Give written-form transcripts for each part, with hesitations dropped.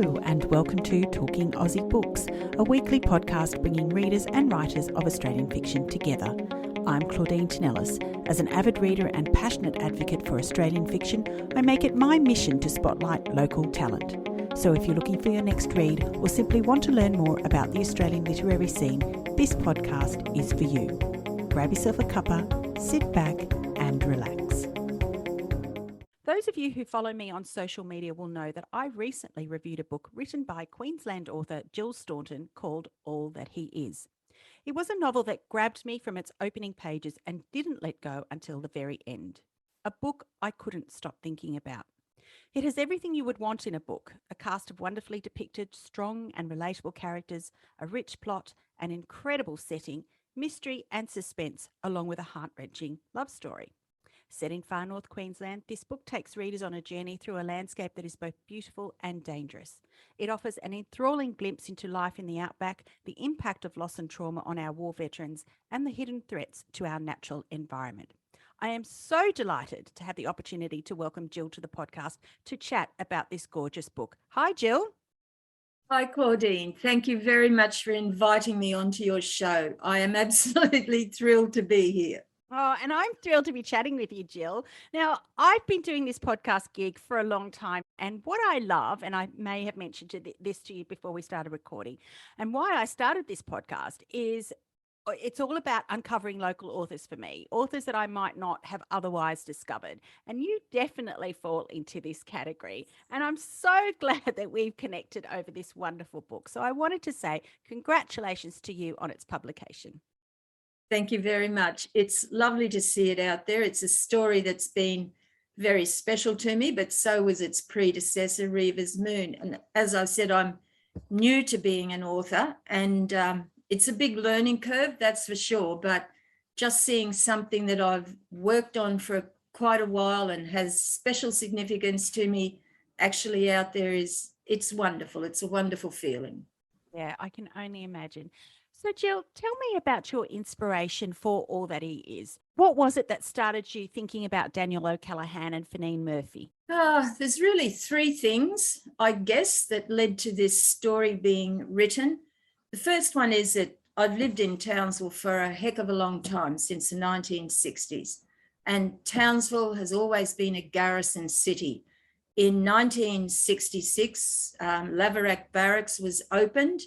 Hello and welcome to Talking Aussie Books, a weekly podcast bringing readers and writers of Australian fiction together. I'm Claudine Tinellis. As an avid reader and passionate advocate for Australian fiction, I make it my mission to spotlight local talent. So if you're looking for your next read or simply want to learn more about the Australian literary scene, this podcast is for you. Grab yourself a cuppa, sit back and relax. Those of you who follow me on social media will know that I recently reviewed a book written by Queensland author Jill Staunton called All That He Is. It was a novel that grabbed me from its opening pages and didn't let go until the very end. A book I couldn't stop thinking about. It has everything you would want in a book: a cast of wonderfully depicted, strong and relatable characters, a rich plot, an incredible setting, mystery and suspense, along with a heart-wrenching love story. Set in far North Queensland, this book takes readers on a journey through a landscape that is both beautiful and dangerous. It offers an enthralling glimpse into life in the outback, the impact of loss and trauma on our war veterans, and the hidden threats to our natural environment. I am so delighted to have the opportunity to welcome Jill to the podcast to chat about this gorgeous book. Hi, Jill. Hi, Claudine. Thank you very much for inviting me onto your show. I am absolutely thrilled to be here. Oh, and I'm thrilled to be chatting with you, Jill. Now, I've been doing this podcast gig for a long time, and what I love, and I may have mentioned this to you before we started recording, and why I started this podcast is it's all about uncovering local authors for me, authors that I might not have otherwise discovered. And you definitely fall into this category. And I'm so glad that we've connected over this wonderful book. So I wanted to say congratulations to you on its publication. Thank you very much. It's lovely to see it out there. It's a story that's been very special to me, but so was its predecessor, Reiver's Moon. And as I said, I'm new to being an author, and it's a big learning curve, that's for sure. But just seeing something that I've worked on for quite a while and has special significance to me actually out there it's wonderful. It's a wonderful feeling. Yeah, I can only imagine. So, Jill, tell me about your inspiration for All That He Is. What was it that started you thinking about Daniel O'Callaghan and Fineen Murphy? There's really three things, I guess, that led to this story being written. The first one is that I've lived in Townsville for a heck of a long time, since the 1960s. And Townsville has always been a garrison city. In 1966, Laverack Barracks was opened.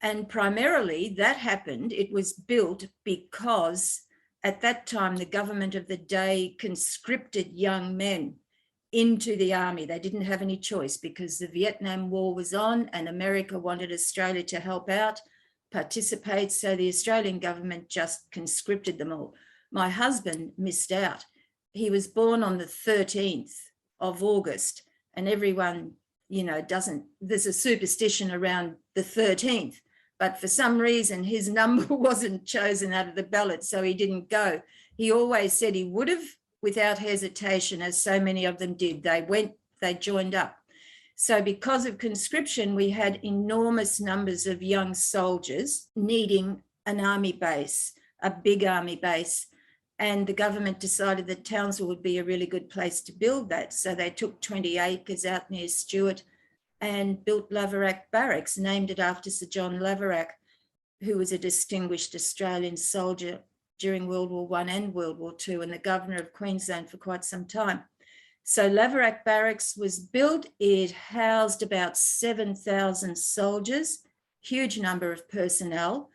And primarily that happened, it was built because at that time, the government of the day conscripted young men into the army. They didn't have any choice because the Vietnam War was on and America wanted Australia to help out, participate. So the Australian government just conscripted them all. My husband missed out. He was born on the 13th of August, and everyone, there's a superstition around the 13th. But for some reason, his number wasn't chosen out of the ballot, so he didn't go. He always said he would have without hesitation, as so many of them did. They joined up. So because of conscription, we had enormous numbers of young soldiers needing an army base, a big army base. And the government decided that Townsville would be a really good place to build that. So they took 20 acres out near Stewart and built Laverack Barracks, named it after Sir John Laverack, who was a distinguished Australian soldier during World War I and World War II, and the governor of Queensland for quite some time. So Laverack Barracks was built. It housed about 7,000 soldiers, huge number of personnel,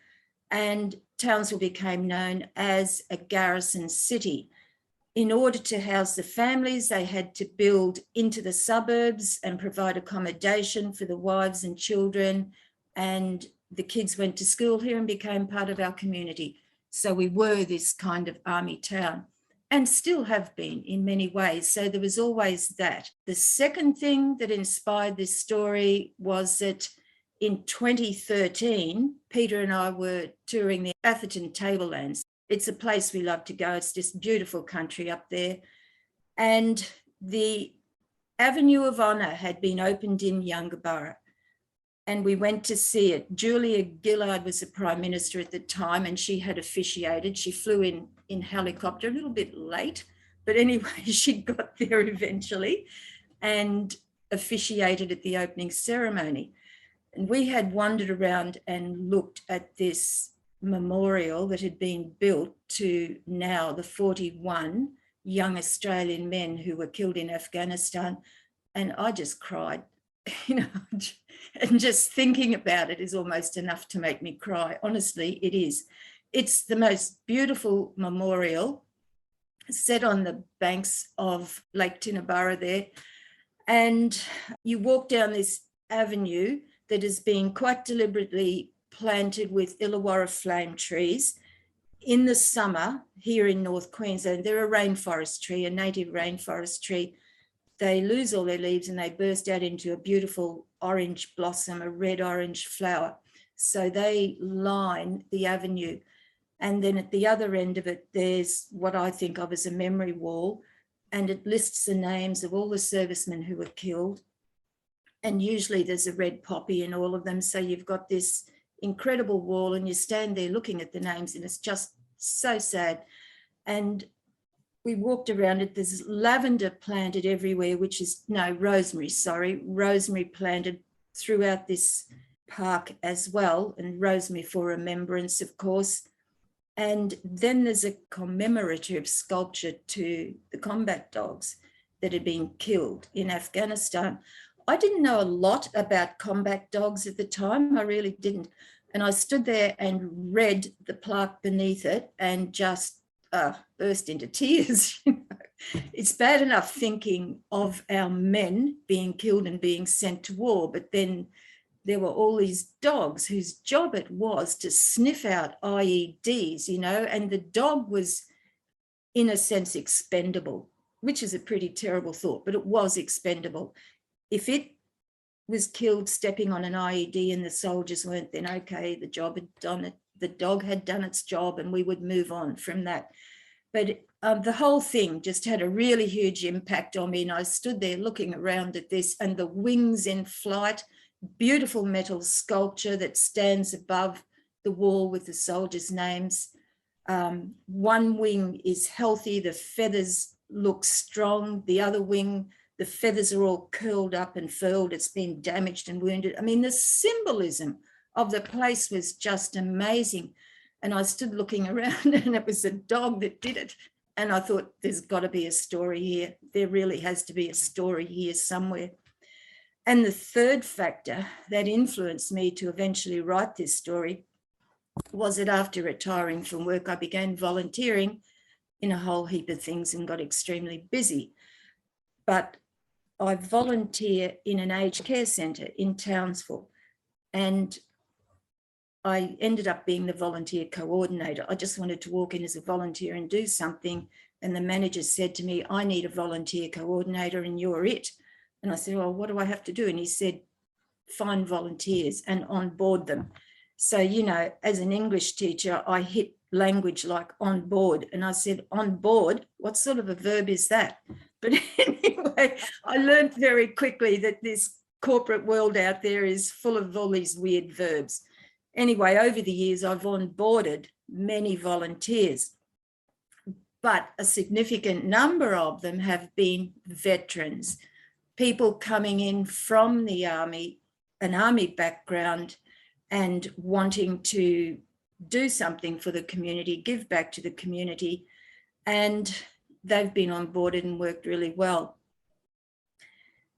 and Townsville became known as a garrison city. In order to house the families, they had to build into the suburbs and provide accommodation for the wives and children. And the kids went to school here and became part of our community. So we were this kind of army town and still have been in many ways. So there was always that. The second thing that inspired this story was that in 2013, Peter and I were touring the Atherton Tablelands. It's a place we love to go. It's just beautiful country up there. And the Avenue of Honour had been opened in Yungaburra, and we went to see it. Julia Gillard was the Prime Minister at the time, and she had officiated. She flew in helicopter a little bit late, but anyway, she got there eventually. And officiated at the opening ceremony. And we had wandered around and looked at this memorial that had been built to now the 41 young Australian men who were killed in Afghanistan. And I just cried, and just thinking about it is almost enough to make me cry. Honestly, it is. It's the most beautiful memorial set on the banks of Lake Tinnaburra there. And you walk down this avenue that has been quite deliberately planted with Illawarra flame trees. In the summer, here in North Queensland, they're a rainforest tree, a native rainforest tree. They lose all their leaves and they burst out into a beautiful orange blossom, a red-orange flower. So they line the avenue. And then at the other end of it, there's what I think of as a memory wall, and it lists the names of all the servicemen who were killed. And usually there's a red poppy in all of them. So you've got this incredible wall and you stand there looking at the names and it's just so sad. And we walked around it. There's lavender planted everywhere, rosemary planted throughout this park as well, and rosemary for remembrance, of course. And then there's a commemorative sculpture to the combat dogs that had been killed in Afghanistan. I didn't know a lot about combat dogs at the time. I really didn't. And I stood there and read the plaque beneath it and just burst into tears. It's bad enough thinking of our men being killed and being sent to war, but then there were all these dogs whose job it was to sniff out IEDs, and the dog was, in a sense, expendable, which is a pretty terrible thought, but it was expendable. If it was killed stepping on an IED and the soldiers weren't, then okay, the job had done it. The dog had done its job and we would move on from that. But the whole thing just had a really huge impact on me. And I stood there looking around at this and the wings in flight, beautiful metal sculpture that stands above the wall with the soldiers' names. One wing is healthy, the feathers look strong. The other wing, the feathers are all curled up and furled. It's been damaged and wounded. I mean, the symbolism of the place was just amazing. And I stood looking around and it was a dog that did it. And I thought, there's got to be a story here. There really has to be a story here somewhere. And the third factor that influenced me to eventually write this story was that after retiring from work, I began volunteering in a whole heap of things and got extremely busy. But I volunteer in an aged care centre in Townsville, and I ended up being the volunteer coordinator. I just wanted to walk in as a volunteer and do something. And the manager said to me, I need a volunteer coordinator and you're it. And I said, well, what do I have to do? And he said, find volunteers and onboard them. So, as an English teacher, I hit language like on board. And I said, on board, what sort of a verb is that? But anyway, I learned very quickly that this corporate world out there is full of all these weird verbs. Anyway, over the years, I've onboarded many volunteers, but a significant number of them have been veterans, people coming in from the army, an army background, and wanting to do something for the community, give back to the community, and they've been onboarded and worked really well.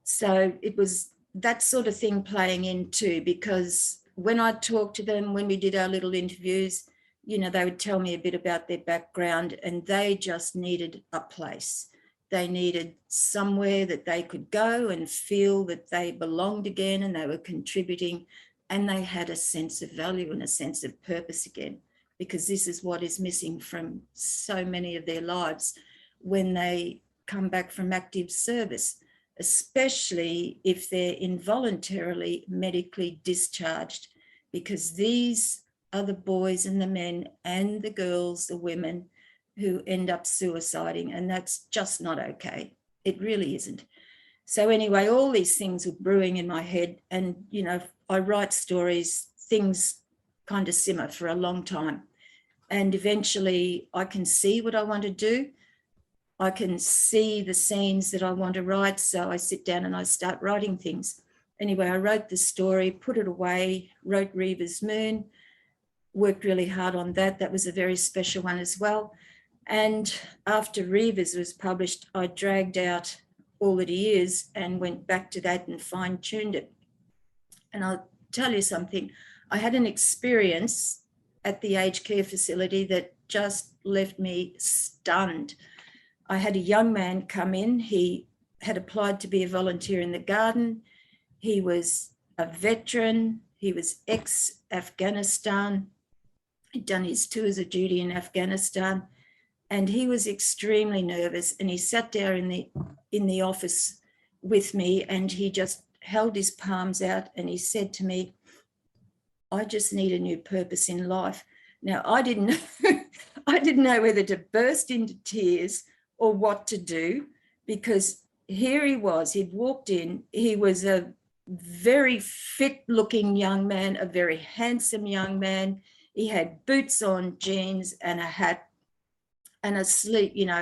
So it was that sort of thing playing in too, because when I talked to them, when we did our little interviews, they would tell me a bit about their background and they just needed a place. They needed somewhere that they could go and feel that they belonged again and they were contributing and they had a sense of value and a sense of purpose again, because this is what is missing from so many of their lives when they come back from active service, especially if they're involuntarily medically discharged, because these are the boys and the men and the girls, the women who end up suiciding, and that's just not okay. It really isn't. So anyway, all these things were brewing in my head, and I write stories, things kind of simmer for a long time, and eventually I can see what I want to do. I can see the scenes that I want to write. So I sit down and I start writing things. Anyway, I wrote the story, put it away, wrote Reiver's Moon, worked really hard on that. That was a very special one as well. And after Reiver's was published, I dragged out All That He Is and went back to that and fine-tuned it. And I'll tell you something, I had an experience at the aged care facility that just left me stunned. I had a young man come in. He had applied to be a volunteer in the garden. He was a veteran. He was ex-Afghanistan. He'd done his tours of duty in Afghanistan, and he was extremely nervous. And he sat there in the office with me, and he just held his palms out and he said to me, "I just need a new purpose in life." Now, I didn't know whether to burst into tears or what to do, because here he was, he'd walked in, he was a very fit looking young man, a very handsome young man. He had boots on, jeans and a hat and a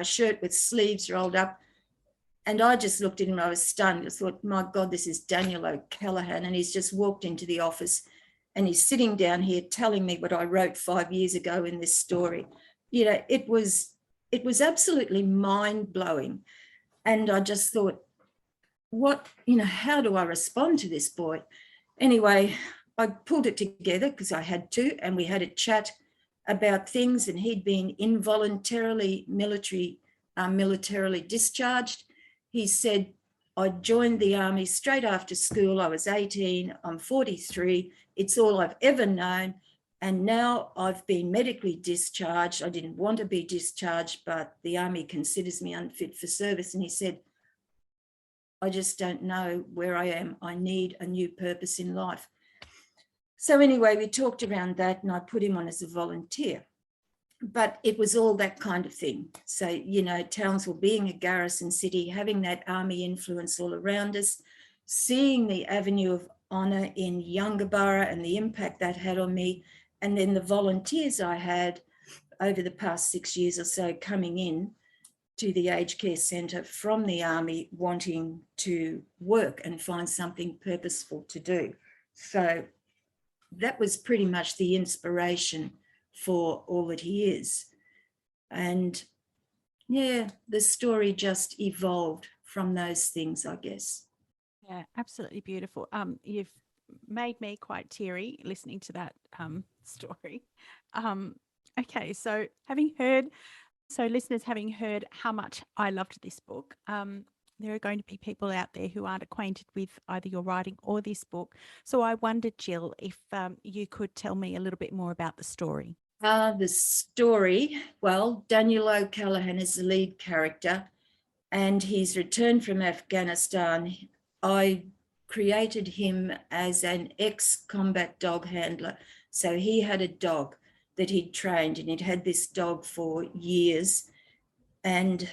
shirt with sleeves rolled up. And I just looked at him and I was stunned. I thought, my God, this is Daniel O'Callaghan. And he's just walked into the office and he's sitting down here telling me what I wrote 5 years ago in this story. It was absolutely mind-blowing. And I just thought, how do I respond to this boy? Anyway, I pulled it together because I had to, and we had a chat about things, and he'd been involuntarily militarily discharged. He said, "I joined the army straight after school. I was 18, I'm 43. It's all I've ever known. And now I've been medically discharged. I didn't want to be discharged, but the army considers me unfit for service." And he said, "I just don't know where I am. I need a new purpose in life." So anyway, we talked around that and I put him on as a volunteer. But it was all that kind of thing. So, Townsville being a garrison city, having that army influence all around us, seeing the avenue of honour in Yungaburra and the impact that had on me, and then the volunteers I had over the past 6 years or so coming in to the aged care centre from the army wanting to work and find something purposeful to do. So that was pretty much the inspiration for All That He Is. And yeah, the story just evolved from those things, I guess. Yeah, absolutely beautiful. You've made me quite teary listening to that story. Okay, so listeners, having heard how much I loved this book, there are going to be people out there who aren't acquainted with either your writing or this book. So I wondered, Jill, if you could tell me a little bit more about the story. The story, well, Daniel O'Callaghan is the lead character, and he's returned from Afghanistan. I created him as an ex-combat dog handler. So he had a dog that he'd trained, and he'd had this dog for years. And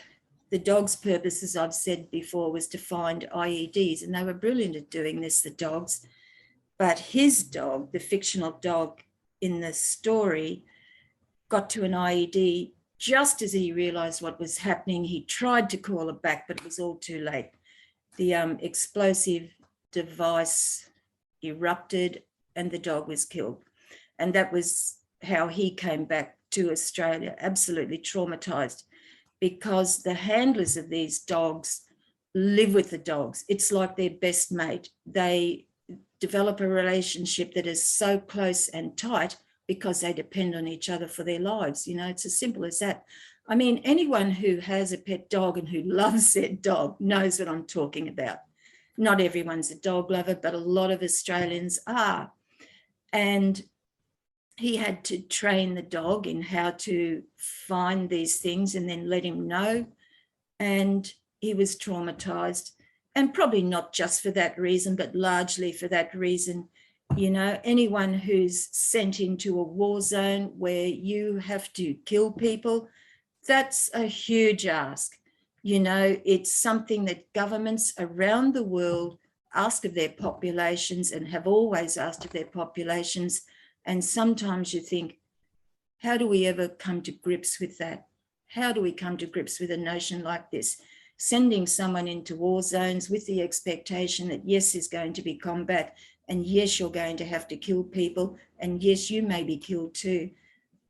the dog's purpose, as I've said before, was to find IEDs, and they were brilliant at doing this, the dogs. But his dog, the fictional dog in the story, got to an IED just as he realised what was happening. He tried to call it back, but it was all too late. The explosive device erupted and the dog was killed. And that was how he came back to Australia, absolutely traumatised, because the handlers of these dogs live with the dogs. It's like their best mate. They develop a relationship that is so close and tight because they depend on each other for their lives. It's as simple as that. I mean, anyone who has a pet dog and who loves their dog knows what I'm talking about. Not everyone's a dog lover, but a lot of Australians are. And he had to train the dog in how to find these things and then let him know. And he was traumatised, and probably not just for that reason, but largely for that reason. Anyone who's sent into a war zone where you have to kill people, that's a huge ask. It's something that governments around the world ask of their populations and have always asked of their populations. And sometimes you think, how do we ever come to grips with that? How do we come to grips with a notion like this? Sending someone into war zones with the expectation that yes, there's going to be combat, and yes, you're going to have to kill people, and yes, you may be killed too.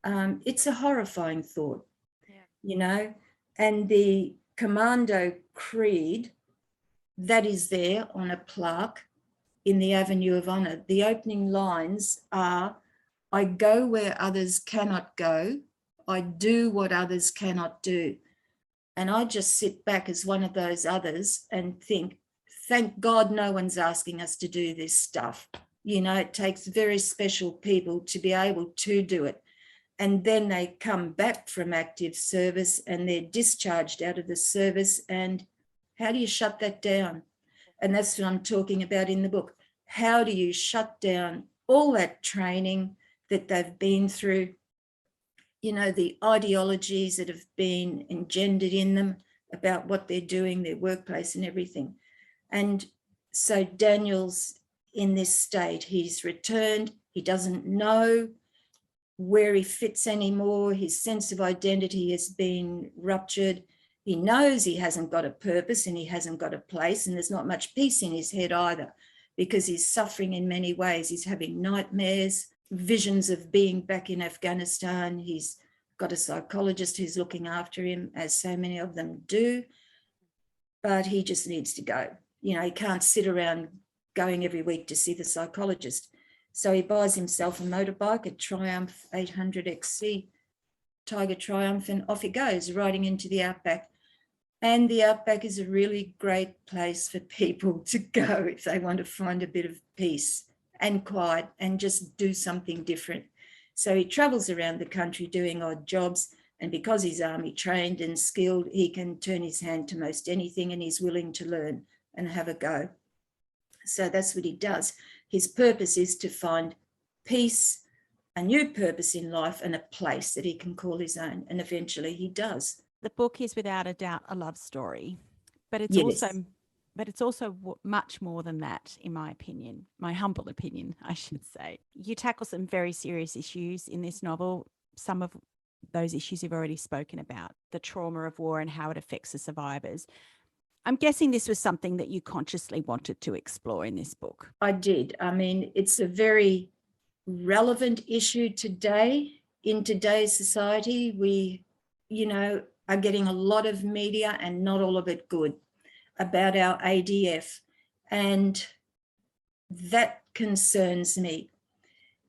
It's a horrifying thought, you know, and the commando creed that is there on a plaque in the Avenue of Honour, the opening lines are, I go where others cannot go, I do what others cannot do. And I just sit back as one of those others and think, thank God no one's asking us to do this stuff. You know, it takes very special people to be able to do it. And then they come back from active service and they're discharged out of the service. And how do you shut that down? And that's what I'm talking about in the book. How do you shut down all that training that they've been through? You know, the ideologies that have been engendered in them about what they're doing, their workplace and everything. And so Daniel's in this state. He's returned. He doesn't know where he fits anymore. His sense of identity has been ruptured. He knows he hasn't got a purpose and he hasn't got a place, and there's not much peace in his head either, because he's suffering in many ways. He's having nightmares, visions of being back in Afghanistan. He's got a psychologist who's looking after him, as so many of them do, but he just needs to go. You know, he can't sit around going every week to see the psychologist. So he buys himself a motorbike, a Triumph 800XC, Tiger Triumph, and off he goes, riding into the outback. And the outback is a really great place for people to go if they want to find a bit of peace and quiet and just do something different. So he travels around the country doing odd jobs, and because he's army trained and skilled, he can turn his hand to most anything, and he's willing to learn and have a go. So that's what he does. His purpose is to find peace, a new purpose in life, and a place that he can call his own, and eventually he does. The book is without a doubt a love story, but it's Yes. also much more than that, in my opinion, my humble opinion, I should say. You tackle some very serious issues in this novel. Some of those issues you've already spoken about, the trauma of war and how it affects the survivors. I'm guessing this was something that you consciously wanted to explore in this book. I did. I mean, it's a very relevant issue today. In today's society, we, you know, are getting a lot of media, and not all of it good, about our ADF. And that concerns me,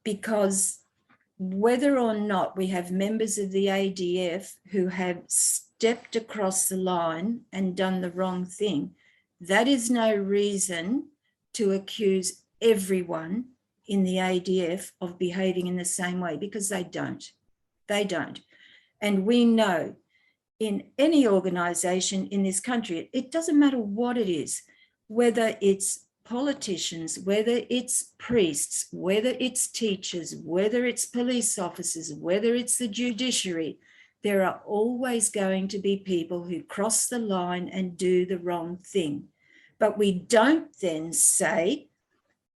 because whether or not we have members of the ADF who have stepped across the line and done the wrong thing, that is no reason to accuse everyone in the ADF of behaving in the same way, because they don't. They don't. And we know in any organisation in this country, it doesn't matter what it is, whether it's politicians, whether it's priests, whether it's teachers, whether it's police officers, whether it's the judiciary, there are always going to be people who cross the line and do the wrong thing. But we don't then say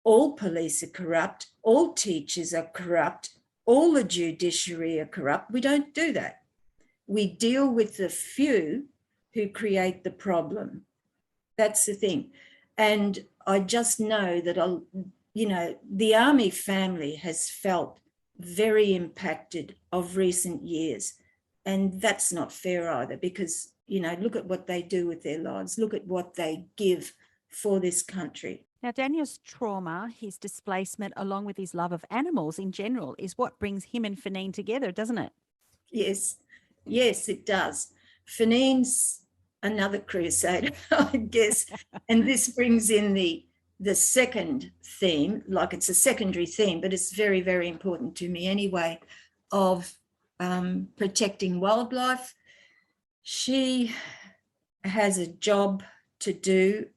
all police are corrupt, all teachers are corrupt, all the judiciary are corrupt. We don't do that. We deal with the few who create the problem. That's the thing. And I just know that, you know, the Army family has felt very impacted of recent years. And that's not fair either, because, you know, look at what they do with their lives. Look at what they give for this country. Now, Daniel's trauma, his displacement, along with his love of animals in general, is what brings him and Fanine together, doesn't it? Yes. Yes, it does. Fanine's another crusader, I guess. And this brings in the second theme, like it's a secondary theme, but it's very, very important to me anyway, of protecting wildlife. She has a job to do,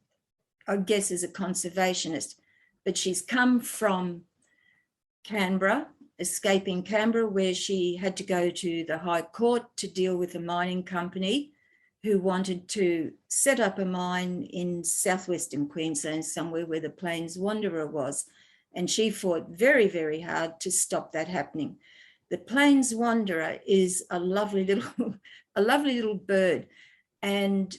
I guess, as a conservationist, but she's come from Canberra, escaping Canberra, where she had to go to the High Court to deal with a mining company who wanted to set up a mine in southwestern Queensland, somewhere where the Plains Wanderer was. And she fought very, very hard to stop that happening. The Plains Wanderer is a lovely little a lovely little bird. And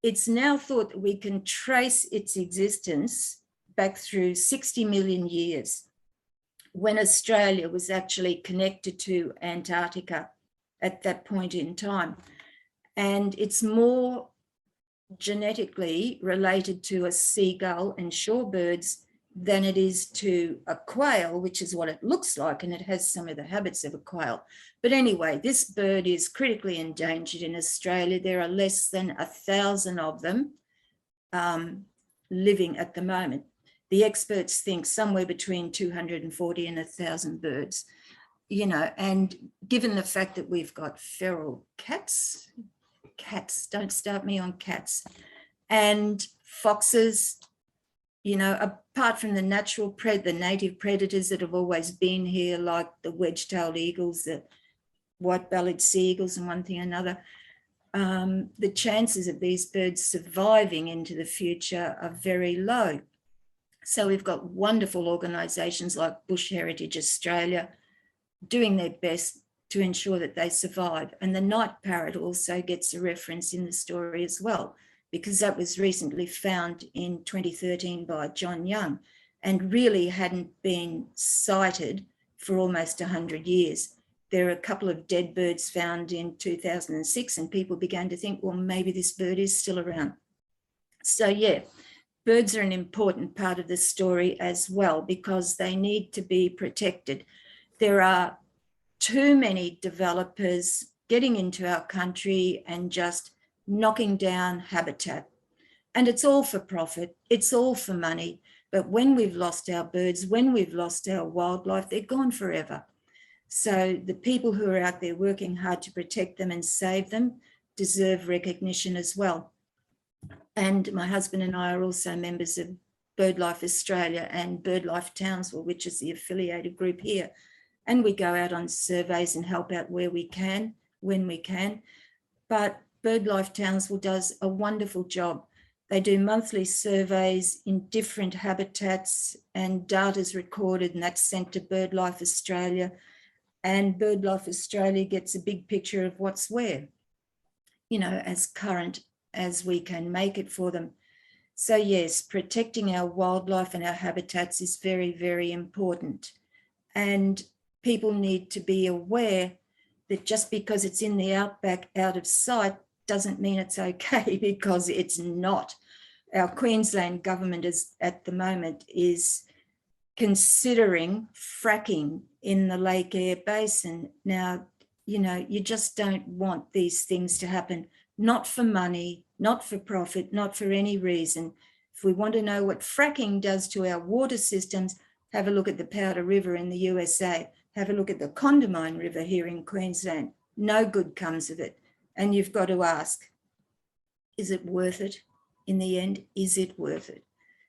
it's now thought that we can trace its existence back through 60 million years, when Australia was actually connected to Antarctica at that point in time. And it's more genetically related to a seagull and shorebirds than it is to a quail, which is what it looks like, and it has some of the habits of a quail. But anyway, this bird is critically endangered in Australia. There are less than 1,000 of them living at the moment. The experts think somewhere between 240 and 1,000 birds, you know, and given the fact that we've got feral cats, don't start me on cats, and foxes, you know, apart from the the native predators that have always been here, like the wedge-tailed eagles, the white-bellied sea eagles, and one thing or another, the chances of these birds surviving into the future are very low. So we've got wonderful organisations like Bush Heritage Australia doing their best to ensure that they survive. And the night parrot also gets a reference in the story as well, because that was recently found in 2013 by John Young and really hadn't been sighted for almost 100 years. There are a couple of dead birds found in 2006, and people began to think, well, maybe this bird is still around. So yeah, birds are an important part of the story as well, because they need to be protected. There are too many developers getting into our country and just knocking down habitat. And it's all for profit, it's all for money. But when we've lost our birds, when we've lost our wildlife, they're gone forever. So the people who are out there working hard to protect them and save them deserve recognition as well. And my husband and I are also members of BirdLife Australia and BirdLife Townsville, which is the affiliated group here. And we go out on surveys and help out where we can, when we can. But BirdLife Townsville does a wonderful job. They do monthly surveys in different habitats, and data is recorded, and that's sent to BirdLife Australia. And BirdLife Australia gets a big picture of what's where, you know, as current as we can make it for them. So yes, protecting our wildlife and our habitats is very, very important. And people need to be aware that just because it's in the outback out of sight doesn't mean it's okay, because it's not. Our Queensland government at the moment is considering fracking in the Lake Eyre Basin. Now, you know, you just don't want these things to happen, not for money, not for profit, not for any reason. If we want to know what fracking does to our water systems, have a look at the Powder River in the USA. Have a look at the Condamine River here in Queensland. No good comes of it. And you've got to ask, is it worth it? In the end, is it worth it?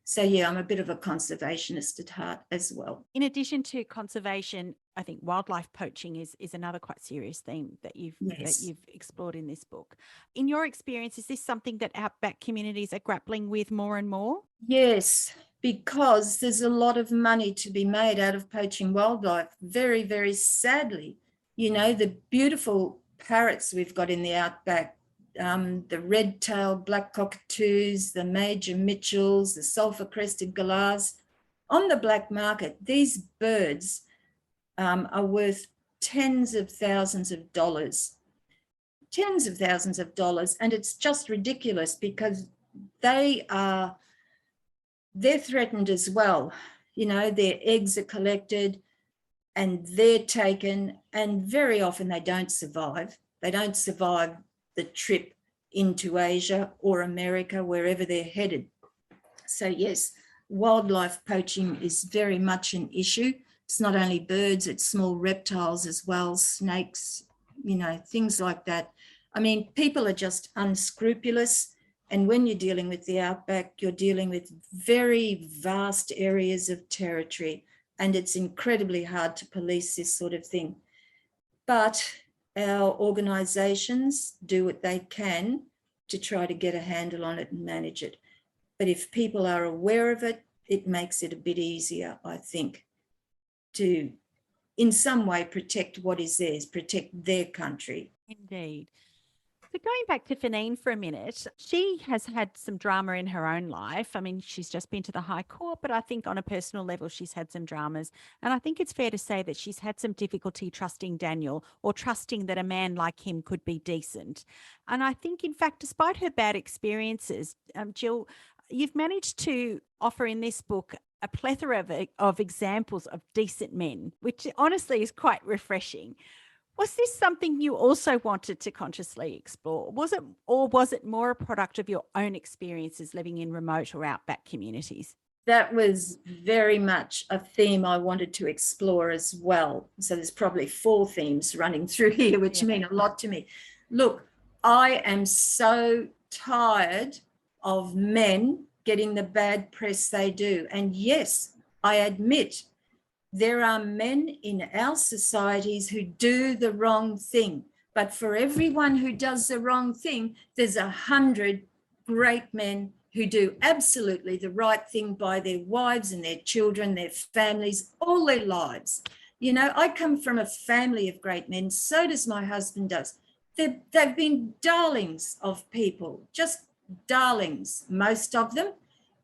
So yeah, I'm a bit of a conservationist at heart as well. In addition to conservation, I think wildlife poaching is another quite serious theme that you've explored in this book. In your experience, is this something that outback communities are grappling with more and more? Yes, because there's a lot of money to be made out of poaching wildlife. Very, very sadly, you know, the beautiful parrots we've got in the outback, the red-tailed black cockatoos, the major Mitchells, the sulphur-crested galahs, on the black market, these birds are worth tens of thousands of dollars, and it's just ridiculous because they're threatened as well. You know, their eggs are collected and they're taken, and very often they don't survive. They don't survive the trip into Asia or America, wherever they're headed. So yes, wildlife poaching is very much an issue. It's not only birds, it's small reptiles as well, snakes, you know, things like that. I mean, people are just unscrupulous. And when you're dealing with the outback, you're dealing with very vast areas of territory, and it's incredibly hard to police this sort of thing. But our organisations do what they can to try to get a handle on it and manage it. But if people are aware of it, it makes it a bit easier, I think, to in some way protect what is theirs, protect their country. Indeed. So going back to Fanine for a minute, she has had some drama in her own life. I mean, she's just been to the High Court, but I think on a personal level, she's had some dramas. And I think it's fair to say that she's had some difficulty trusting Daniel or trusting that a man like him could be decent. And I think, in fact, despite her bad experiences, Jill, you've managed to offer in this book a plethora of examples of decent men, which honestly is quite refreshing. Was this something you also wanted to consciously explore? Was it more a product of your own experiences living in remote or outback communities? That was very much a theme I wanted to explore as well. So there's probably 4 themes running through here, which mean a lot to me. Look, I am so tired of men getting the bad press they do. And yes, I admit there are men in our societies who do the wrong thing. But for everyone who does the wrong thing, there's 100 great men who do absolutely the right thing by their wives and their children, their families, all their lives. You know, I come from a family of great men. So does my husband does. They've been darlings of people, just darlings, most of them,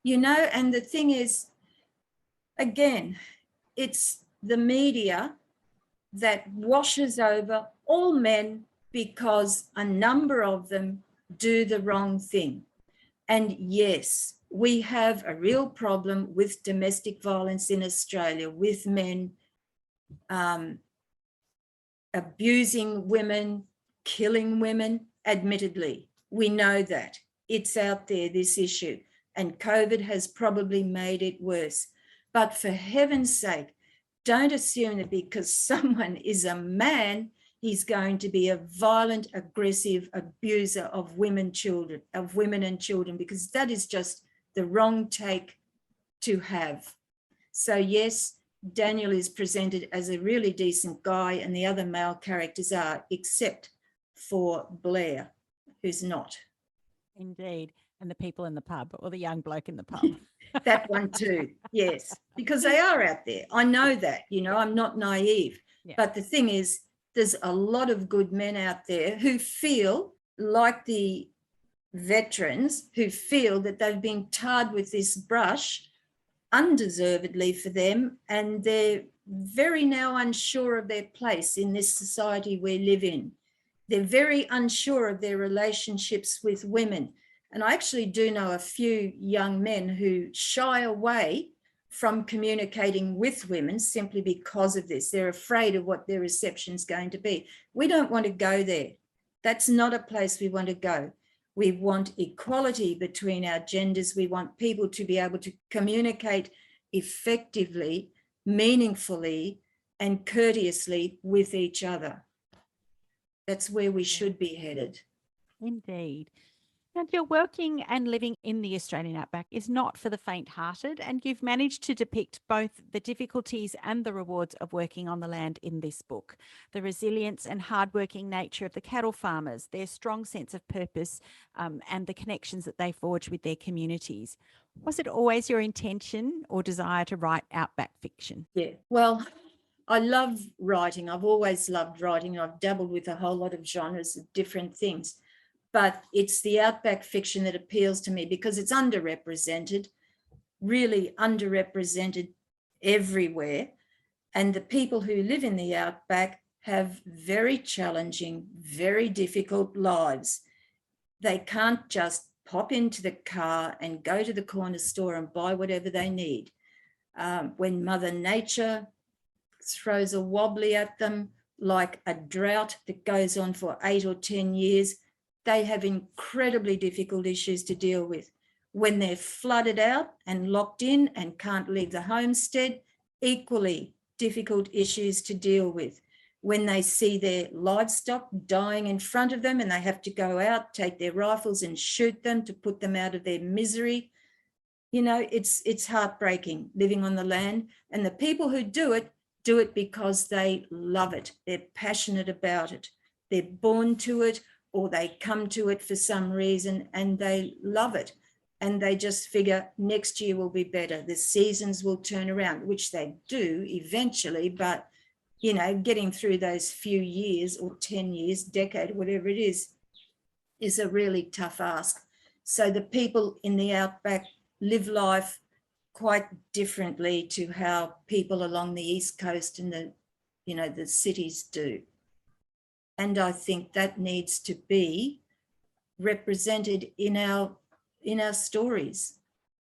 you know. And the thing is, again, it's the media that washes over all men because a number of them do the wrong thing. And yes, we have a real problem with domestic violence in Australia, with men abusing women, killing women. Admittedly, we know that. It's out there, this issue. And COVID has probably made it worse. But for heaven's sake, don't assume that because someone is a man, he's going to be a violent, aggressive abuser of women and children, because that is just the wrong take to have. So yes, Daniel is presented as a really decent guy and the other male characters are, except for Blair, who's not. Indeed. And the people in the pub, or the young bloke in the pub. That one too, yes, because they are out there. I know that, you know, I'm not naive. Yeah. But the thing is, there's a lot of good men out there who feel like the veterans, who feel that they've been tarred with this brush undeservedly for them, and they're very now unsure of their place in this society we live in. They're very unsure of their relationships with women. And I actually do know a few young men who shy away from communicating with women simply because of this. They're afraid of what their reception is going to be. We don't want to go there. That's not a place we want to go. We want equality between our genders. We want people to be able to communicate effectively, meaningfully, and courteously with each other. That's where we should be headed. Indeed. Now, your working and living in the Australian outback is not for the faint-hearted, and you've managed to depict both the difficulties and the rewards of working on the land in this book. The resilience and hardworking nature of the cattle farmers, their strong sense of purpose, and the connections that they forge with their communities. Was it always your intention or desire to write outback fiction? Yeah, well, I love writing. I've always loved writing. I've dabbled with a whole lot of genres of different things. But it's the outback fiction that appeals to me because it's underrepresented, really underrepresented everywhere. And the people who live in the outback have very challenging, very difficult lives. They can't just pop into the car and go to the corner store and buy whatever they need. When Mother Nature throws a wobbly at them, like a drought that goes on for 8 or 10 years, they have incredibly difficult issues to deal with. When they're flooded out and locked in and can't leave the homestead, equally difficult issues to deal with. When they see their livestock dying in front of them and they have to go out, take their rifles and shoot them to put them out of their misery, you know, it's heartbreaking living on the land. And the people who do it because they love it. They're passionate about it. They're born to it, or they come to it for some reason and they love it. And they just figure next year will be better. The seasons will turn around, which they do eventually. But, you know, getting through those few years or 10 years, decade, whatever it is, is a really tough ask. So the people in the outback live life quite differently to how people along the East Coast and the cities do. And I think that needs to be represented in our stories,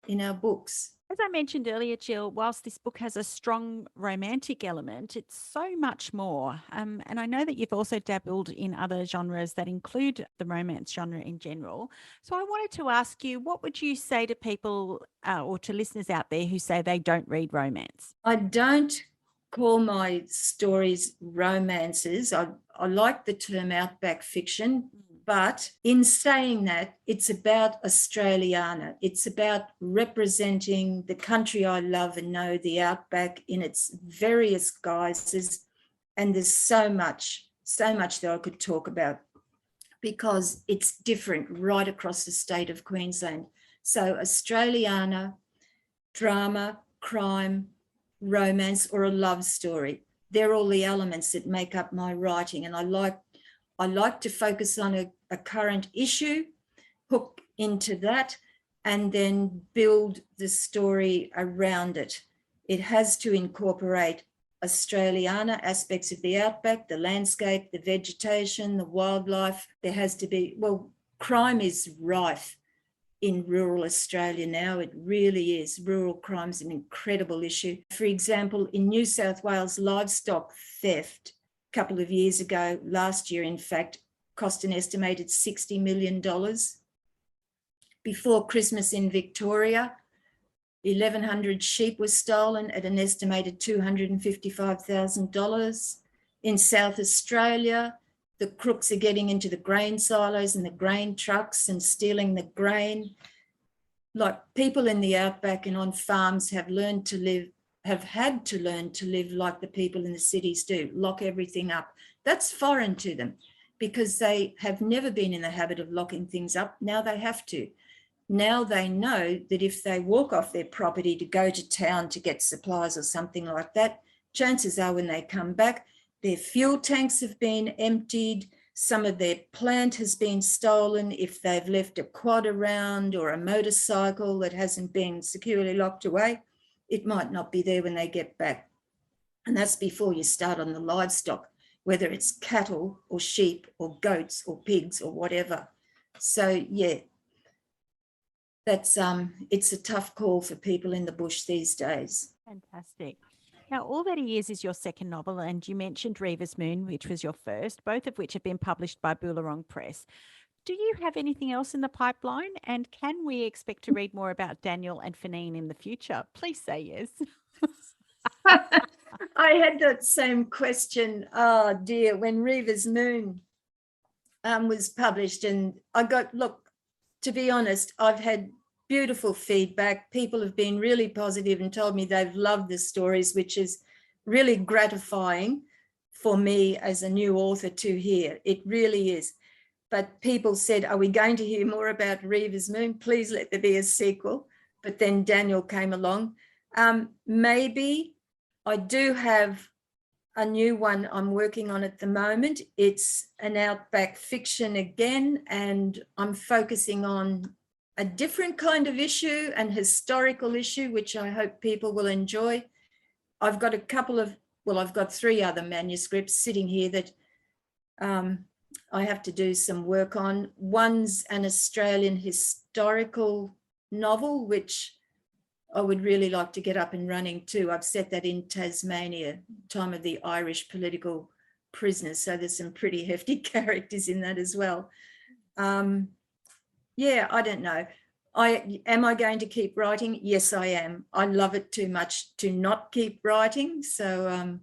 in our books. As I mentioned earlier, Jill, whilst this book has a strong romantic element, it's so much more. And I know that you've also dabbled in other genres that include the romance genre in general. So I wanted to ask you, what would you say to people or to listeners out there who say they don't read romance? I don't call my stories romances. I like the term outback fiction. But in saying that, it's about Australiana. It's about representing the country I love and know, the outback, in its various guises. And there's so much that I could talk about because it's different right across the state of Queensland. So Australiana, drama, crime, romance, or a love story. They're all the elements that make up my writing. And I like to focus on a current issue, hook into that, and then build the story around it. It has to incorporate Australiana aspects of the outback, the landscape, the vegetation, the wildlife. There has to be, crime is rife in rural Australia now. It really is. Rural crime is an incredible issue. For example, in New South Wales, livestock theft a couple of years ago, last year in fact, cost an estimated $60 million. Before Christmas in Victoria, 1,100 sheep were stolen at an estimated $255,000. In South Australia, the crooks are getting into the grain silos and the grain trucks and stealing the grain. Like, people in the outback and on farms have had to learn to live like the people in the cities do, lock everything up. That's foreign to them because they have never been in the habit of locking things up. Now they have to. Now they know that if they walk off their property to go to town to get supplies or something like that, chances are when they come back, their fuel tanks have been emptied, some of their plant has been stolen. If they've left a quad around or a motorcycle that hasn't been securely locked away, it might not be there when they get back. And that's before you start on the livestock, whether it's cattle or sheep or goats or pigs or whatever. So yeah, that's it's a tough call for people in the bush these days. Fantastic. Now, All That He Is your second novel, and you mentioned Reiver's Moon, which was your first, both of which have been published by Boolarong Press. Do you have anything else in the pipeline? And can we expect to read more about Daniel and Fanine in the future? Please say yes. I had that same question, oh dear, when Reiver's Moon was published, and to be honest, I've had beautiful feedback. People have been really positive and told me they've loved the stories, which is really gratifying for me as a new author to hear. It really is. But people said, are we going to hear more about Reiver's Moon? Please let there be a sequel. But then Daniel came along. Maybe. I do have a new one I'm working on at the moment. It's an outback fiction again, and I'm focusing on a different kind of issue, an historical issue, which I hope people will enjoy. I've got I've got 3 other manuscripts sitting here that I have to do some work on. One's an Australian historical novel, which I would really like to get up and running too. I've set that in Tasmania, time of the Irish political prisoners. So there's some pretty hefty characters in that as well. Yeah, I don't know. Am I going to keep writing? Yes, I am. I love it too much to not keep writing. So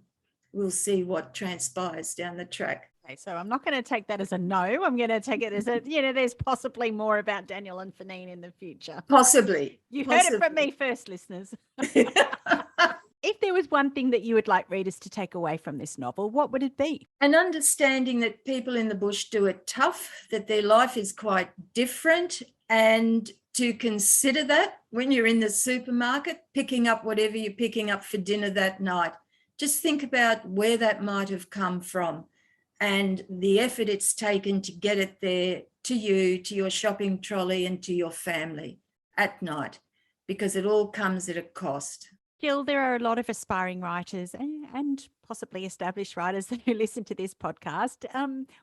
we'll see what transpires down the track. Okay, so I'm not going to take that as a no. I'm going to take it as there's possibly more about Daniel and Fanine in the future. Possibly. You heard it from me first, listeners. If there was one thing that you would like readers to take away from this novel, what would it be? An understanding that people in the bush do it tough, that their life is quite different, and to consider that when you're in the supermarket, picking up whatever you're picking up for dinner that night. Just think about where that might have come from and the effort it's taken to get it there to you, to your shopping trolley, and to your family at night, because it all comes at a cost. Jill, there are a lot of aspiring writers and possibly established writers who listen to this podcast.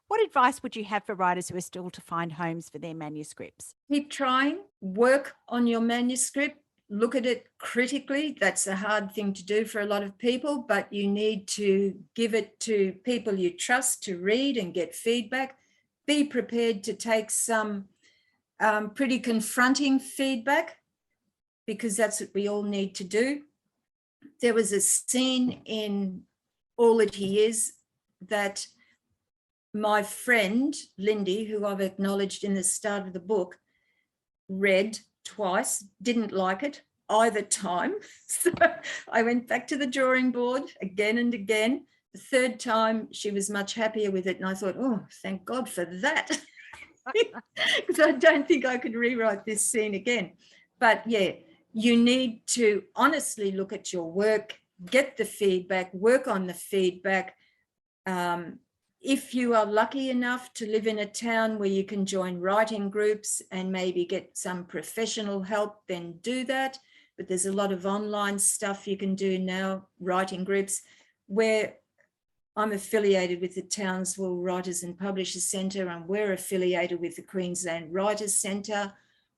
What advice would you have for writers who are still to find homes for their manuscripts? Keep trying, work on your manuscript, look at it critically. That's a hard thing to do for a lot of people, but you need to give it to people you trust to read and get feedback. Be prepared to take some pretty confronting feedback, because that's what we all need to do. There was a scene in All That He Is that my friend, Lindy, who I've acknowledged in the start of the book, read twice, didn't like it either time. So I went back to the drawing board again and again. The third time, she was much happier with it. And I thought, oh, thank God for that. Because I don't think I could rewrite this scene again. But yeah, you need to honestly look at your work, get the feedback, work on the feedback. If you are lucky enough to live in a town where you can join writing groups and maybe get some professional help, then do that. But there's a lot of online stuff you can do now, writing groups, where I'm affiliated with the Townsville Writers and Publishers Centre, and we're affiliated with the Queensland Writers Centre.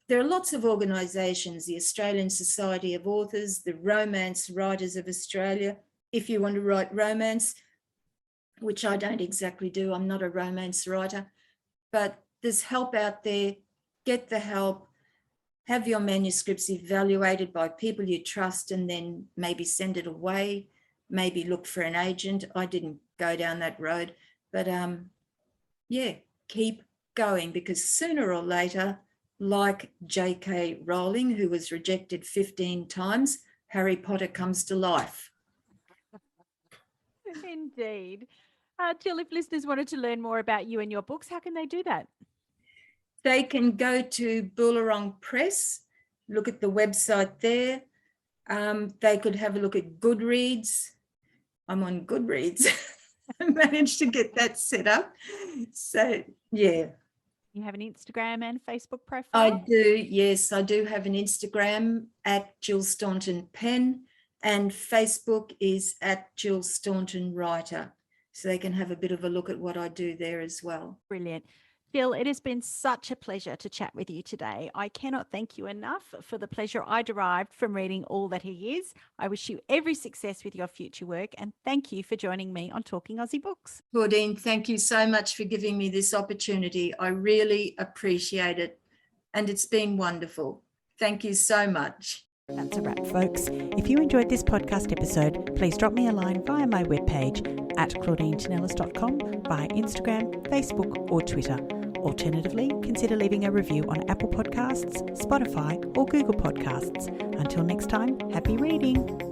There are lots of organisations, the Australian Society of Authors, the Romance Writers of Australia. If you want to write romance, which I don't exactly do, I'm not a romance writer, but there's help out there. Get the help, have your manuscripts evaluated by people you trust, and then maybe send it away, maybe look for an agent. I didn't go down that road, but yeah, keep going, because sooner or later, like J.K. Rowling, who was rejected 15 times, Harry Potter comes to life. Indeed. Jill, if listeners wanted to learn more about you and your books, how can they do that? They can go to Boolarong Press, look at the website there. They could have a look at Goodreads. I'm on Goodreads. I managed to get that set up. So, yeah. You have an Instagram and Facebook profile? I do, yes. I do have an Instagram at Jill Staunton Pen, and Facebook is at Jill Staunton Writer. So they can have a bit of a look at what I do there as well. Brilliant. Jill, it has been such a pleasure to chat with you today. I cannot thank you enough for the pleasure I derived from reading All That He Is. I wish you every success with your future work, and thank you for joining me on Talking Aussie Books. Claudine, thank you so much for giving me this opportunity. I really appreciate it, and it's been wonderful. Thank you so much. That's a wrap, folks. If you enjoyed this podcast episode, please drop me a line via my webpage at claudinetinellis.com, via Instagram, Facebook or Twitter. Alternatively, consider leaving a review on Apple Podcasts, Spotify or Google Podcasts. Until next time, happy reading.